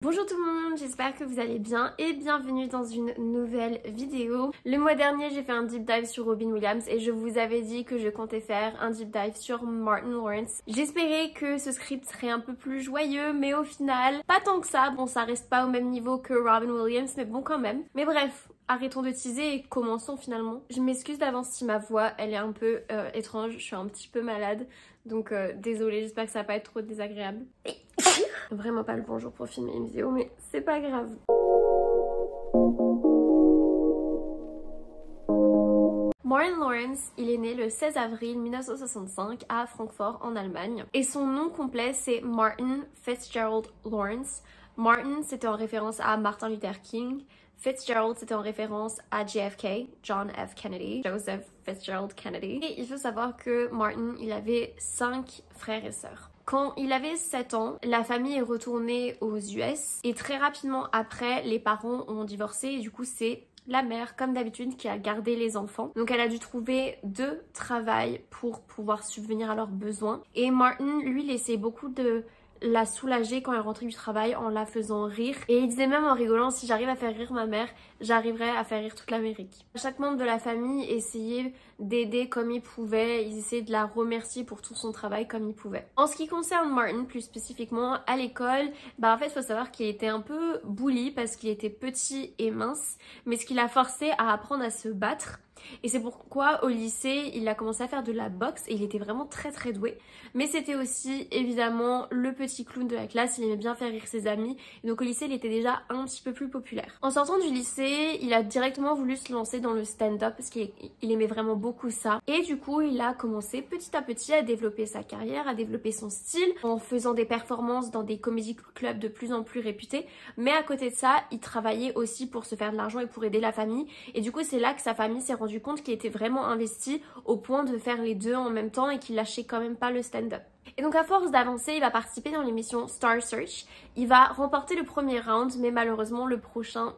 Bonjour tout le monde, j'espère que vous allez bien et bienvenue dans une nouvelle vidéo. Le mois dernier j'ai fait un deep dive sur Robin Williams et je vous avais dit que je comptais faire un deep dive sur Martin Lawrence. J'espérais que ce script serait un peu plus joyeux mais au final pas tant que ça. Bon, ça reste pas au même niveau que Robin Williams mais bon quand même. Mais bref, arrêtons de teaser et commençons finalement. Je m'excuse d'avance si ma voix elle est un peu étrange, je suis un petit peu malade. Donc désolée, j'espère que ça va pas être trop désagréable. Vraiment pas le bon jour pour filmer une vidéo, mais c'est pas grave. Martin Lawrence, il est né le 16 avril 1965 à Francfort en Allemagne. Et son nom complet c'est Martin Fitzgerald Lawrence. Martin c'était en référence à Martin Luther King. Fitzgerald c'était en référence à JFK, John F. Kennedy, Joseph Fitzgerald Kennedy. Et il faut savoir que Martin, il avait 5 frères et sœurs. Quand il avait 7 ans, la famille est retournée aux US et très rapidement après, les parents ont divorcé et du coup c'est la mère, comme d'habitude, qui a gardé les enfants. Donc elle a dû trouver 2 travails pour pouvoir subvenir à leurs besoins. Et Martin, lui, il essayait beaucoup de la soulager quand elle rentrait du travail en la faisant rire. Et il disait même en rigolant, si j'arrive à faire rire ma mère, j'arriverai à faire rire toute l'Amérique. Chaque membre de la famille essayait d'aider comme il pouvait, ils essayaient de la remercier pour tout son travail comme il pouvait. En ce qui concerne Martin, plus spécifiquement à l'école, en fait il faut savoir qu'il était un peu bully parce qu'il était petit et mince, mais ce qui l'a forcé à apprendre à se battre. Et c'est pourquoi au lycée, il a commencé à faire de la boxe et il était vraiment très doué. Mais c'était aussi évidemment le petit clown de la classe, il aimait bien faire rire ses amis. Et donc au lycée, il était déjà un petit peu plus populaire. En sortant du lycée, il a directement voulu se lancer dans le stand-up parce qu'il aimait vraiment beaucoup ça. Et du coup, il a commencé petit à petit à développer sa carrière, à développer son style en faisant des performances dans des comedy clubs de plus en plus réputés. Mais à côté de ça, il travaillait aussi pour se faire de l'argent et pour aider la famille. Et du coup, c'est là que sa famille s'est rendu compte qu'il était vraiment investi au point de faire les deux en même temps et qu'il lâchait quand même pas le stand-up. Et donc à force d'avancer, il va participer dans l'émission Star Search. Il va remporter le premier round, mais malheureusement le prochain,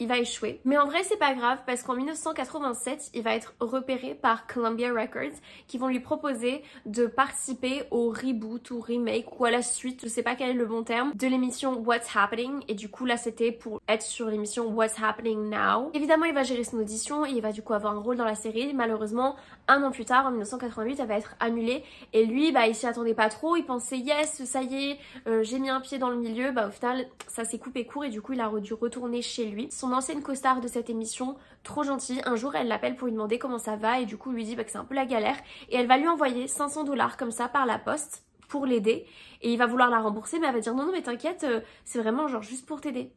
il va échouer. Mais en vrai, c'est pas grave parce qu'en 1987, il va être repéré par Columbia Records qui vont lui proposer de participer au reboot ou remake ou à la suite, je sais pas quel est le bon terme, de l'émission What's Happening. Et du coup, là, c'était pour être sur l'émission What's Happening Now. Évidemment, il va gérer son audition et il va du coup avoir un rôle dans la série. Malheureusement, un an plus tard, en 1988, elle va être annulée. Et lui, il s'y attendait pas trop. Il pensait, yes, ça y est, j'ai mis un pied dans le milieu. Au final, ça s'est coupé court et du coup, il a dû retourner chez lui. Son ancienne co-star de cette émission, trop gentille, un jour elle l'appelle pour lui demander comment ça va et du coup lui dit que c'est un peu la galère et elle va lui envoyer 500 $ comme ça par la poste pour l'aider et il va vouloir la rembourser mais elle va dire non mais t'inquiète, c'est vraiment genre juste pour t'aider.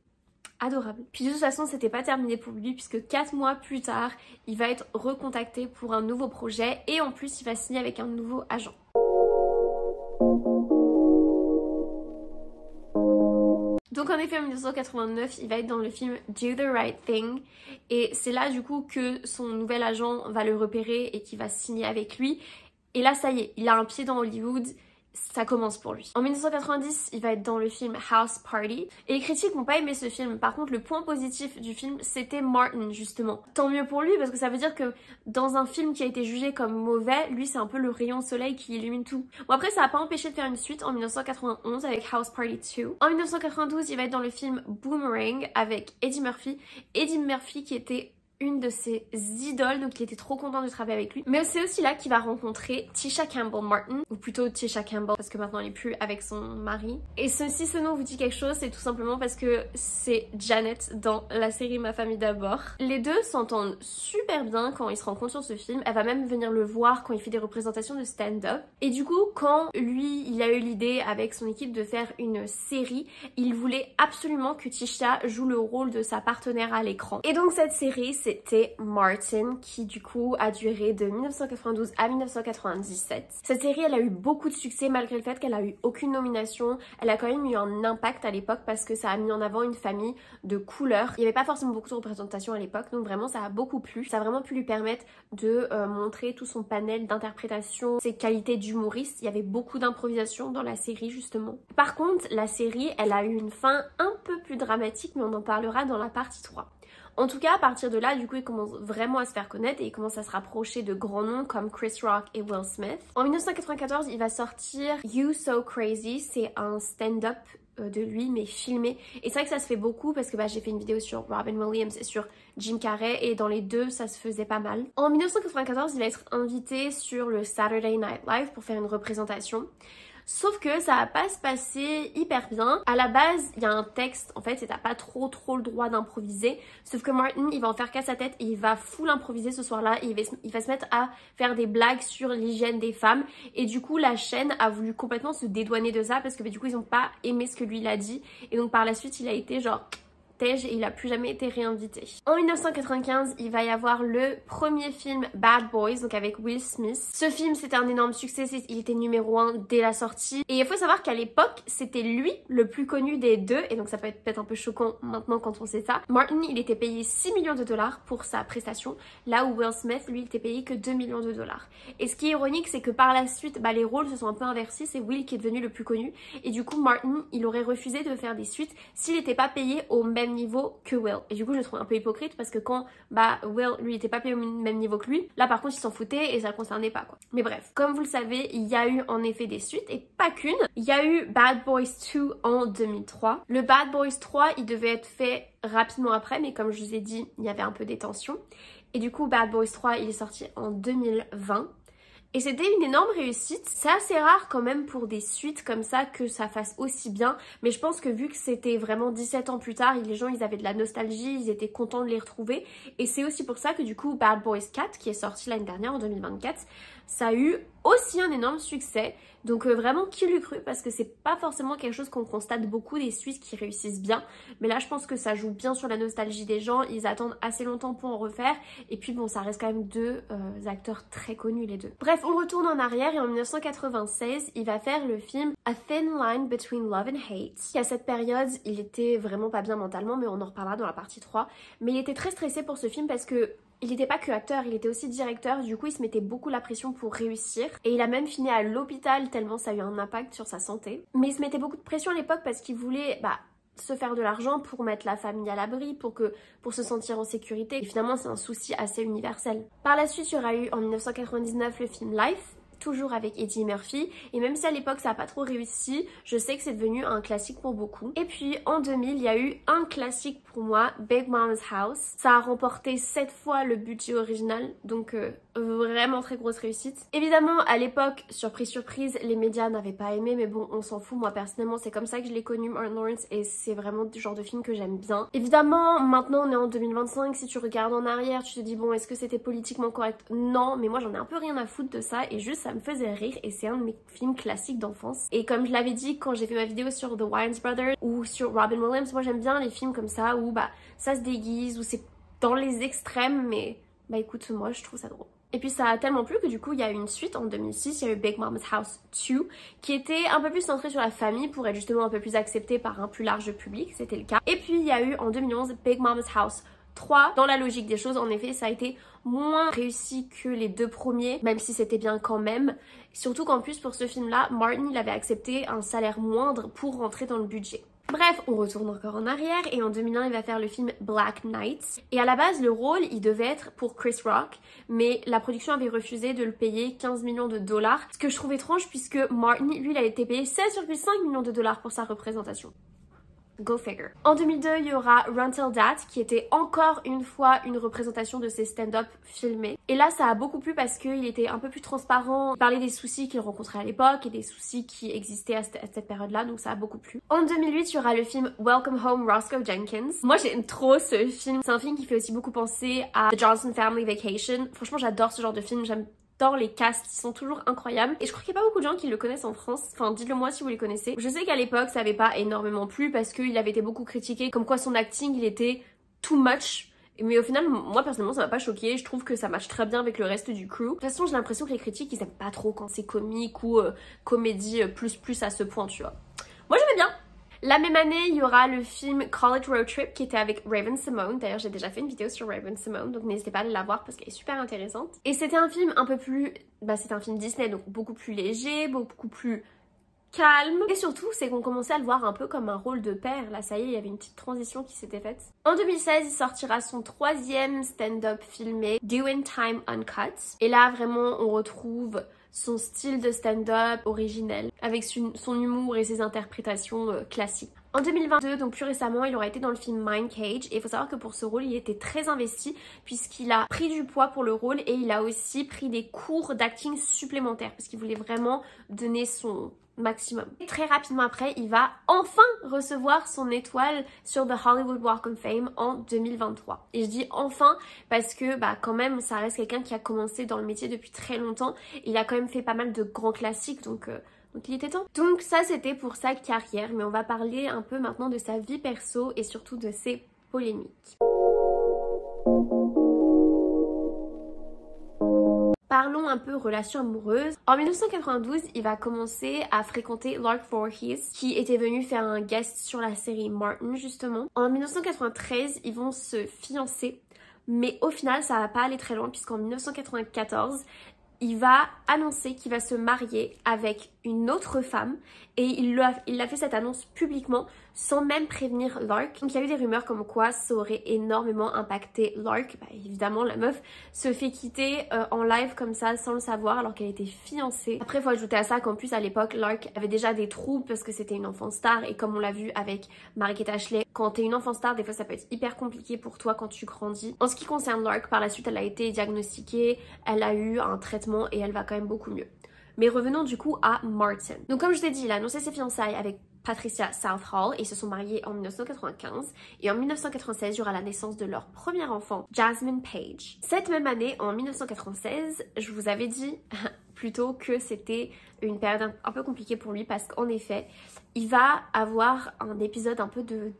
Adorable. Puis de toute façon c'était pas terminé pour lui puisque 4 mois plus tard il va être recontacté pour un nouveau projet et en plus il va signer avec un nouveau agent. Donc en effet en 1989 il va être dans le film Do the Right Thing et c'est là du coup que son nouvel agent va le repérer et qui va signer avec lui et là ça y est, il a un pied dans Hollywood, ça commence pour lui. En 1990 il va être dans le film House Party et les critiques n'ont pas aimé ce film. Par contre le point positif du film c'était Martin justement. Tant mieux pour lui parce que ça veut dire que dans un film qui a été jugé comme mauvais, lui c'est un peu le rayon soleil qui illumine tout. Bon après ça n'a pas empêché de faire une suite en 1991 avec House Party 2. En 1992 il va être dans le film Boomerang avec Eddie Murphy. Eddie Murphy qui était une de ses idoles, donc il était trop content de travailler avec lui. Mais c'est aussi là qu'il va rencontrer Tisha Campbell Martin, ou plutôt Tisha Campbell parce que maintenant elle est plus avec son mari. Et si ce nom vous dit quelque chose, c'est tout simplement parce que c'est Janet dans la série Ma famille d'abord. Les deux s'entendent super bien quand ils se rencontrent sur ce film, elle va même venir le voir quand il fait des représentations de stand-up. Et du coup, quand lui, il a eu l'idée avec son équipe de faire une série, il voulait absolument que Tisha joue le rôle de sa partenaire à l'écran. Et donc cette série, c'était Martin qui du coup a duré de 1992 à 1997. Cette série elle a eu beaucoup de succès malgré le fait qu'elle a eu aucune nomination. Elle a quand même eu un impact à l'époque parce que ça a mis en avant une famille de couleur. Il n'y avait pas forcément beaucoup de représentation à l'époque donc vraiment ça a beaucoup plu. Ça a vraiment pu lui permettre de montrer tout son panel d'interprétation, ses qualités d'humoriste. Il y avait beaucoup d'improvisation dans la série justement. Par contre la série elle a eu une fin un peu plus dramatique mais on en parlera dans la partie 3. En tout cas, à partir de là, du coup, il commence vraiment à se faire connaître et il commence à se rapprocher de grands noms comme Chris Rock et Will Smith. En 1994, il va sortir You So Crazy, c'est un stand-up de lui mais filmé, et c'est vrai que ça se fait beaucoup parce que j'ai fait une vidéo sur Robin Williams et sur Jim Carrey et dans les deux ça se faisait pas mal. En 1994 il va être invité sur le Saturday Night Live pour faire une représentation. Sauf que ça va pas se passer hyper bien. À la base, il y a un texte en fait et t'as pas trop le droit d'improviser. Sauf que Martin, il va en faire qu'à sa tête et il va full improviser ce soir-là. Il va se mettre à faire des blagues sur l'hygiène des femmes. Et du coup, la chaîne a voulu complètement se dédouaner de ça parce que du coup, ils ont pas aimé ce que lui il a dit. Et donc par la suite, il a été genre... et il a plus jamais été réinvité. En 1995, il va y avoir le premier film Bad Boys, donc avec Will Smith. Ce film, c'était un énorme succès, il était numéro 1 dès la sortie. Et il faut savoir qu'à l'époque, c'était lui le plus connu des deux, et donc ça peut être peut-être un peu choquant maintenant quand on sait ça. Martin, il était payé 6 millions de dollars pour sa prestation, là où Will Smith, lui, il était payé que 2 millions de dollars. Et ce qui est ironique, c'est que par la suite, les rôles se sont un peu inversés, c'est Will qui est devenu le plus connu, et du coup, Martin, il aurait refusé de faire des suites s'il n'était pas payé au même niveau que Will. Et du coup je le trouve un peu hypocrite parce que quand Will lui était pas payé au même niveau que lui, là par contre il s'en foutait et ça le concernait pas quoi. Mais bref, comme vous le savez, il y a eu en effet des suites et pas qu'une. Il y a eu Bad Boys 2 en 2003. Le Bad Boys 3 il devait être fait rapidement après, mais comme je vous ai dit, il y avait un peu des tensions. Et du coup Bad Boys 3 il est sorti en 2020. Et c'était une énorme réussite. C'est assez rare quand même pour des suites comme ça que ça fasse aussi bien. Mais je pense que vu que c'était vraiment 17 ans plus tard, les gens ils avaient de la nostalgie, ils étaient contents de les retrouver. Et c'est aussi pour ça que du coup Bad Boys 4 qui est sorti l'année dernière en 2024, ça a eu aussi un énorme succès. Donc vraiment qui l'eût cru, parce que c'est pas forcément quelque chose qu'on constate beaucoup des suites qui réussissent bien. Mais là je pense que ça joue bien sur la nostalgie des gens, ils attendent assez longtemps pour en refaire. Et puis bon, ça reste quand même deux acteurs très connus les deux. Bref, on retourne en arrière et en 1996, il va faire le film A Thin Line Between Love and Hate. À cette période, il était vraiment pas bien mentalement, mais on en reparlera dans la partie 3. Mais il était très stressé pour ce film parce que il n'était pas que acteur, il était aussi directeur, du coup il se mettait beaucoup la pression pour réussir. Et il a même fini à l'hôpital tellement ça a eu un impact sur sa santé. Mais il se mettait beaucoup de pression à l'époque parce qu'il voulait se faire de l'argent pour mettre la famille à l'abri, pour se sentir en sécurité. Et finalement c'est un souci assez universel. Par la suite il y aura eu en 1999 le film Life, toujours avec Eddie Murphy, et même si à l'époque ça n'a pas trop réussi, je sais que c'est devenu un classique pour beaucoup. Et puis en 2000 il y a eu un classique pour moi, Big Mama's House. Ça a remporté 7 fois le budget original, donc vraiment très grosse réussite. Évidemment à l'époque, surprise surprise, les médias n'avaient pas aimé, mais bon on s'en fout, moi personnellement c'est comme ça que je l'ai connu Martin Lawrence et c'est vraiment du genre de film que j'aime bien. Évidemment maintenant on est en 2025, si tu regardes en arrière tu te dis bon est-ce que c'était politiquement correct? Non, mais moi j'en ai un peu rien à foutre de ça et juste ça me faisait rire et c'est un de mes films classiques d'enfance. Et comme je l'avais dit quand j'ai fait ma vidéo sur The Wayans Brothers ou sur Robin Williams, moi j'aime bien les films comme ça où ça se déguise, où c'est dans les extrêmes, mais écoute moi je trouve ça drôle. Et puis ça a tellement plu que du coup il y a eu une suite en 2006, il y a eu Big Mama's House 2 qui était un peu plus centré sur la famille pour être justement un peu plus accepté par un plus large public, c'était le cas. Et puis il y a eu en 2011 Big Mama's House 3. Dans la logique des choses, en effet, ça a été moins réussi que les deux premiers, même si c'était bien quand même. Surtout qu'en plus, pour ce film-là, Martin, il avait accepté un salaire moindre pour rentrer dans le budget. Bref, on retourne encore en arrière et en 2001, il va faire le film Black Knight. Et à la base, le rôle, il devait être pour Chris Rock, mais la production avait refusé de le payer 15 millions de dollars. Ce que je trouve étrange puisque Martin, lui, il a été payé 16,5 millions de dollars pour sa représentation. Go figure. En 2002, il y aura Run Till That qui était encore une fois une représentation de ses stand-up filmés. Et là, ça a beaucoup plu parce qu'il était un peu plus transparent. Il parlait des soucis qu'il rencontrait à l'époque et des soucis qui existaient à cette période-là, donc ça a beaucoup plu. En 2008, il y aura le film Welcome Home Roscoe Jenkins. Moi, j'aime trop ce film. C'est un film qui fait aussi beaucoup penser à The Johnson Family Vacation. Franchement, j'adore ce genre de film. J'aime les casts, ils sont toujours incroyables et je crois qu'il n'y a pas beaucoup de gens qui le connaissent en France, enfin dites-le moi si vous les connaissez. Je sais qu'à l'époque ça avait pas énormément plu parce qu'il avait été beaucoup critiqué comme quoi son acting il était too much, mais au final moi personnellement ça m'a pas choqué, je trouve que ça match très bien avec le reste du crew. De toute façon j'ai l'impression que les critiques ils aiment pas trop quand c'est comique ou comédie plus à ce point tu vois. Moi j'aimais bien. La même année, il y aura le film College Road Trip qui était avec Raven-Symoné. D'ailleurs, j'ai déjà fait une vidéo sur Raven-Symoné, donc n'hésitez pas à aller la voir parce qu'elle est super intéressante. Et c'était un film un peu plus... c'était un film Disney, donc beaucoup plus léger, beaucoup plus calme. Et surtout, c'est qu'on commençait à le voir un peu comme un rôle de père. Là, ça y est, il y avait une petite transition qui s'était faite. En 2016, il sortira son 3e stand-up filmé, Doing Time Uncut. Et là, vraiment, on retrouve son style de stand-up originel, avec son humour et ses interprétations classiques. En 2022, donc plus récemment, il aura été dans le film Mind Cage et il faut savoir que pour ce rôle, il était très investi puisqu'il a pris du poids pour le rôle et il a aussi pris des cours d'acting supplémentaires parce qu'il voulait vraiment donner son maximum. Et très rapidement après, il va enfin recevoir son étoile sur The Hollywood Walk of Fame en 2023. Et je dis enfin parce que quand même, ça reste quelqu'un qui a commencé dans le métier depuis très longtemps. Il a quand même fait pas mal de grands classiques, donc il était temps. Donc ça c'était pour sa carrière, mais on va parler un peu maintenant de sa vie perso et surtout de ses polémiques. Parlons un peu relations amoureuses. En 1992, il va commencer à fréquenter Lark Voorhees, qui était venu faire un guest sur la série Martin justement. En 1993, ils vont se fiancer, mais au final ça va pas aller très loin puisqu'en 1994, il va annoncer qu'il va se marier avec une autre femme et il a fait cette annonce publiquement sans même prévenir Lark. Donc il y a eu des rumeurs comme quoi ça aurait énormément impacté Lark. Évidemment la meuf se fait quitter en live comme ça sans le savoir alors qu'elle était fiancée. Après il faut ajouter à ça qu'en plus à l'époque Lark avait déjà des troubles parce que c'était une enfant star et comme on l'a vu avec Margaret Ashley, quand t'es une enfant star des fois ça peut être hyper compliqué pour toi quand tu grandis. En ce qui concerne Lark, par la suite elle a été diagnostiquée, elle a eu un traitement et elle va quand même beaucoup mieux. Mais revenons du coup à Martin. Donc comme je t'ai dit, il a annoncé ses fiançailles avec Patricia Southall et ils se sont mariés en 1995 et en 1996 il y aura la naissance de leur premier enfant, Jasmine Page. Cette même année, en 1996, je vous avais dit plutôt que c'était une période un peu compliquée pour lui parce qu'en effet, il va avoir un épisode un peu de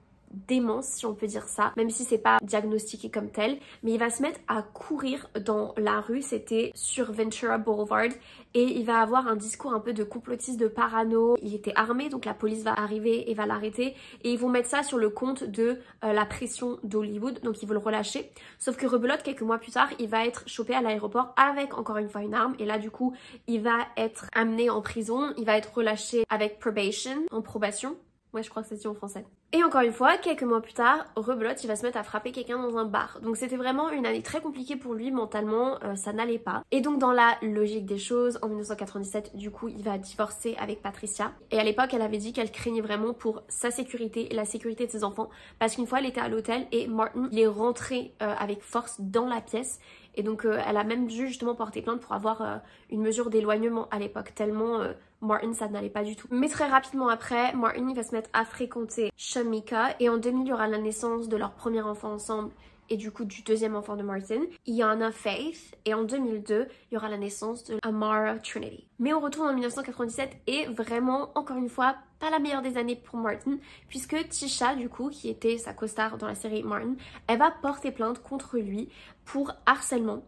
démence si on peut dire ça, même si c'est pas diagnostiqué comme tel, mais il va se mettre à courir dans la rue, c'était sur Ventura Boulevard et il va avoir un discours un peu de complotiste, de parano. Il était armé donc la police va arriver et va l'arrêter et ils vont mettre ça sur le compte de la pression d'Hollywood, donc ils veulent le relâcher, sauf que rebelote quelques mois plus tard il va être chopé à l'aéroport avec encore une fois une arme et là du coup il va être amené en prison, il va être relâché avec probation, en probation. Ouais, je crois que c'est dit en français. Et encore une fois, quelques mois plus tard, rebelote, il va se mettre à frapper quelqu'un dans un bar. Donc c'était vraiment une année très compliquée pour lui, mentalement, ça n'allait pas. Et donc dans la logique des choses, en 1997, du coup, il va divorcer avec Patricia. Et à l'époque, elle avait dit qu'elle craignait vraiment pour sa sécurité et la sécurité de ses enfants. Parce qu'une fois, elle était à l'hôtel et Martin, il est rentré avec force dans la pièce. Et donc elle a même dû justement porter plainte pour avoir une mesure d'éloignement à l'époque, tellement Martin ça n'allait pas du tout. Mais très rapidement après, Martin il va se mettre à fréquenter Shamika et en 2000 il y aura la naissance de leur premier enfant ensemble et du coup du deuxième enfant de Martin. Il y en a Faith et en 2002 il y aura la naissance de Amara Trinity. Mais on retourne en 1997 et vraiment encore une fois pas la meilleure des années pour Martin puisque Tisha du coup qui était sa co-star dans la série Martin, elle va porter plainte contre lui pour harcèlement.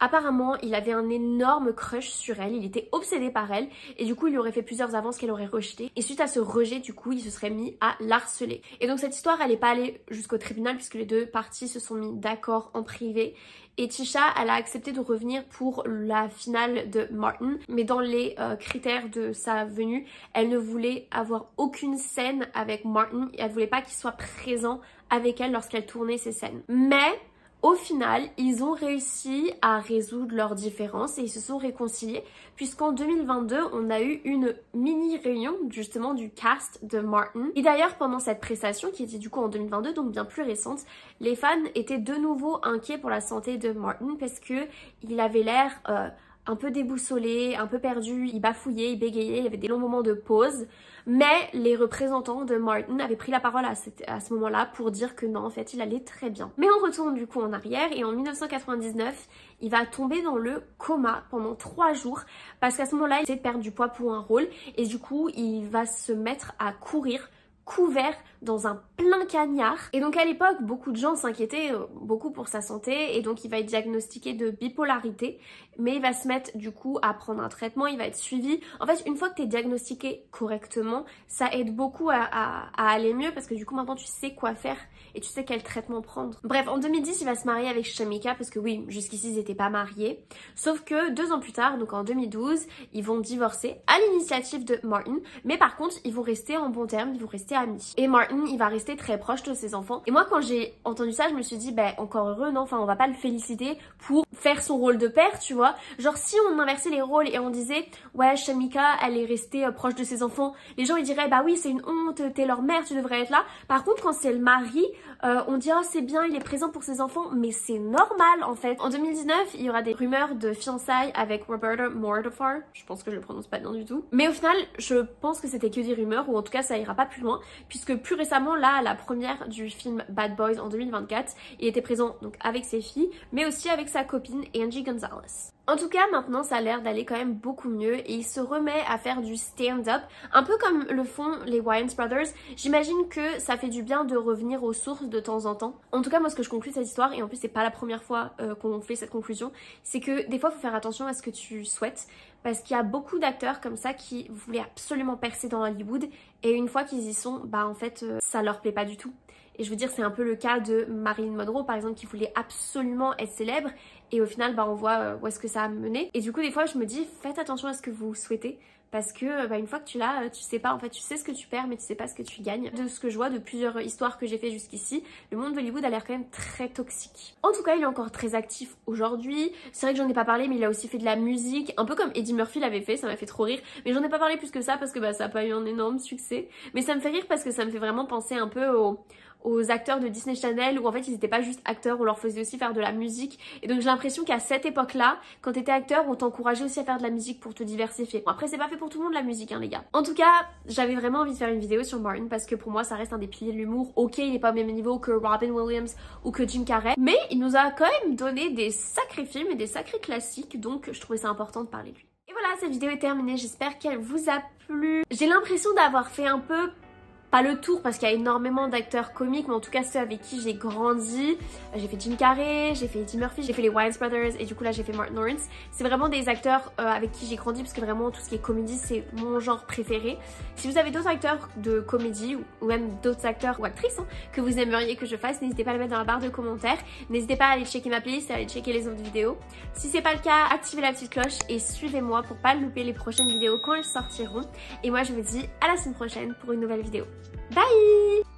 Apparemment, il avait un énorme crush sur elle, il était obsédé par elle et du coup il lui aurait fait plusieurs avances qu'elle aurait rejetées et suite à ce rejet du coup il se serait mis à l'harceler. Et donc cette histoire elle n'est pas allée jusqu'au tribunal puisque les deux parties se sont mis d'accord en privé et Tisha elle a accepté de revenir pour la finale de Martin mais dans les critères de sa venue elle ne voulait avoir aucune scène avec Martin et elle voulait pas qu'il soit présent avec elle lorsqu'elle tournait ses scènes. Mais au final, ils ont réussi à résoudre leurs différences et ils se sont réconciliés puisqu'en 2022, on a eu une mini réunion justement du cast de Martin. Et d'ailleurs, pendant cette prestation qui était du coup en 2022, donc bien plus récente, les fans étaient de nouveau inquiets pour la santé de Martin parce que il avait l'air un peu déboussolé, un peu perdu, il bafouillait, il bégayait, il y avait des longs moments de pause. Mais les représentants de Martin avaient pris la parole à ce moment-là pour dire que non, en fait, il allait très bien. Mais on retourne du coup en arrière et en 1999, il va tomber dans le coma pendant 3 jours parce qu'à ce moment-là, il essaie de perdre du poids pour un rôle et du coup, il va se mettre à courir couvert dans un plein cagnard. Et donc à l'époque, beaucoup de gens s'inquiétaient beaucoup pour sa santé et donc il va être diagnostiqué de bipolarité, mais il va se mettre du coup à prendre un traitement, il va être suivi. En fait, une fois que tu es diagnostiqué correctement, ça aide beaucoup à aller mieux parce que du coup maintenant tu sais quoi faire et tu sais quel traitement prendre. Bref, en 2010, il va se marier avec Shamika parce que oui, jusqu'ici ils n'étaient pas mariés. Sauf que 2 ans plus tard, donc en 2012, ils vont divorcer à l'initiative de Martin, mais par contre, ils vont rester en bons termes, ils vont rester amis. Et Martin, il va rester très proche de ses enfants. Et moi, quand j'ai entendu ça, je me suis dit, ben encore heureux, non, enfin on va pas le féliciter pour faire son rôle de père, tu vois. Genre si on inversait les rôles et on disait, ouais, Shamika, elle est restée proche de ses enfants, les gens ils diraient, bah oui, c'est une honte, t'es leur mère, tu devrais être là. Par contre, quand c'est le mari, on dit, oh c'est bien, il est présent pour ses enfants, mais c'est normal en fait. En 2019, il y aura des rumeurs de fiançailles avec Roberta Mordafar, je pense que je le prononce pas bien du tout. Mais au final, je pense que c'était que des rumeurs, ou en tout cas ça ira pas plus loin, puisque plus récemment, là, à la première du film Bad Boys en 2024, il était présent donc avec ses filles, mais aussi avec sa copine Angie Gonzalez. En tout cas, maintenant, ça a l'air d'aller quand même beaucoup mieux et il se remet à faire du stand-up, un peu comme le font les Wayans Brothers. J'imagine que ça fait du bien de revenir aux sources de temps en temps. En tout cas, moi, ce que je conclus de cette histoire, et en plus, c'est pas la première fois qu'on fait cette conclusion, c'est que des fois, il faut faire attention à ce que tu souhaites, parce qu'il y a beaucoup d'acteurs comme ça qui voulaient absolument percer dans Hollywood, et une fois qu'ils y sont, bah en fait, ça leur plaît pas du tout. Et je veux dire, c'est un peu le cas de Marilyn Monroe, par exemple, qui voulait absolument être célèbre. Et au final, bah, on voit où est-ce que ça a mené. Et du coup, des fois, je me dis, faites attention à ce que vous souhaitez. Parce que bah, une fois que tu l'as, tu sais pas, en fait, tu sais ce que tu perds, mais tu sais pas ce que tu gagnes. De ce que je vois de plusieurs histoires que j'ai fait jusqu'ici, le monde d'Hollywood a l'air quand même très toxique. En tout cas, il est encore très actif aujourd'hui. C'est vrai que j'en ai pas parlé, mais il a aussi fait de la musique, un peu comme Eddie Murphy l'avait fait, ça m'a fait trop rire. Mais j'en ai pas parlé plus que ça parce que bah, ça a pas eu un énorme succès. Mais ça me fait rire parce que ça me fait vraiment penser un peu aux acteurs de Disney Channel où en fait ils étaient pas juste acteurs, on leur faisait aussi faire de la musique. Et donc j'ai l'impression qu'à cette époque-là, quand t'étais acteur, on t'encourageait aussi à faire de la musique pour te diversifier. Bon, après c'est pas fait pour tout le monde la musique hein les gars. En tout cas, j'avais vraiment envie de faire une vidéo sur Martin parce que pour moi ça reste un des piliers de l'humour. Ok, il est pas au même niveau que Robin Williams ou que Jim Carrey, mais il nous a quand même donné des sacrés films et des sacrés classiques, donc je trouvais ça important de parler de lui. Et voilà, cette vidéo est terminée, j'espère qu'elle vous a plu. J'ai l'impression d'avoir fait un peu pas le tour parce qu'il y a énormément d'acteurs comiques, mais en tout cas ceux avec qui j'ai grandi. J'ai fait Jim Carrey, j'ai fait Eddie Murphy, j'ai fait les Wayans Brothers et du coup là j'ai fait Martin Lawrence. C'est vraiment des acteurs avec qui j'ai grandi parce que vraiment tout ce qui est comédie c'est mon genre préféré. Si vous avez d'autres acteurs de comédie ou même d'autres acteurs ou actrices que vous aimeriez que je fasse, n'hésitez pas à le mettre dans la barre de commentaires. N'hésitez pas à aller checker ma playlist et à aller checker les autres vidéos. Si c'est pas le cas, activez la petite cloche et suivez-moi pour pas louper les prochaines vidéos quand elles sortiront. Et moi je vous dis à la semaine prochaine pour une nouvelle vidéo. Bye!